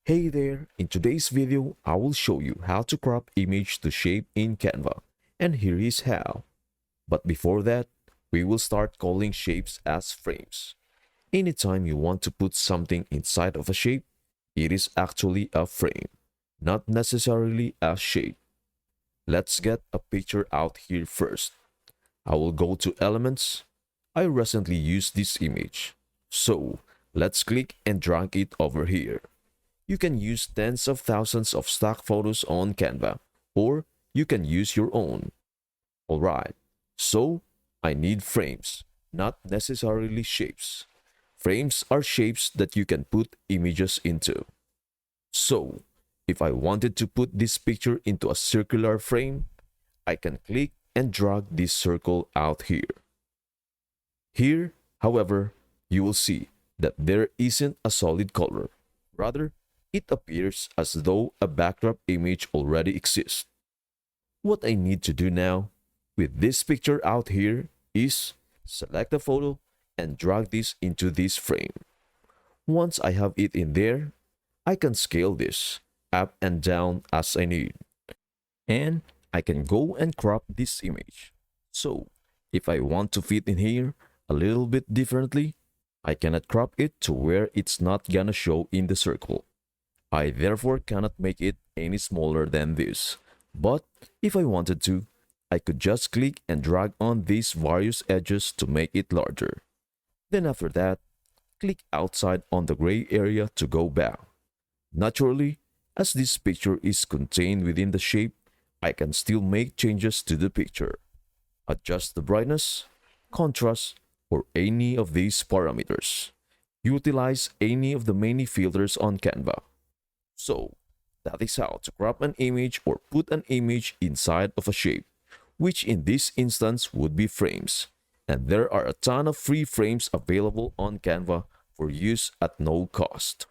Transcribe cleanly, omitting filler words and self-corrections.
Hey there, in today's video, I will show you how to crop image to shape in Canva. And here is how. But before that, we will start calling shapes as frames. Anytime you want to put something inside of a shape, it is actually a frame, not necessarily a shape. Let's get a picture out here first. I will go to Elements. I recently used this image. So, let's click and drag it over here. You can use tens of thousands of stock photos on Canva, or you can use your own. Alright, so I need frames, not necessarily shapes. Frames are shapes that you can put images into. So, if I wanted to put this picture into a circular frame, I can click and drag this circle out here. Here, however, you will see that there isn't a solid color. Rather, it appears as though a backdrop image already exists. What I need to do now, with this picture out here, is select a photo and drag this into this frame. Once I have it in there, I can scale this up and down as I need. And I can go and crop this image. So, if I want to fit in here a little bit differently, I cannot crop it to where it's not gonna show in the circle. I therefore cannot make it any smaller than this. But if I wanted to, I could just click and drag on these various edges to make it larger. Then after that, click outside on the gray area to go back. Naturally, as this picture is contained within the shape, I can still make changes to the picture. Adjust the brightness, contrast, or any of these parameters. Utilize any of the many filters on Canva. So, that is how to crop an image or put an image inside of a shape, which in this instance would be frames. And there are a ton of free frames available on Canva for use at no cost.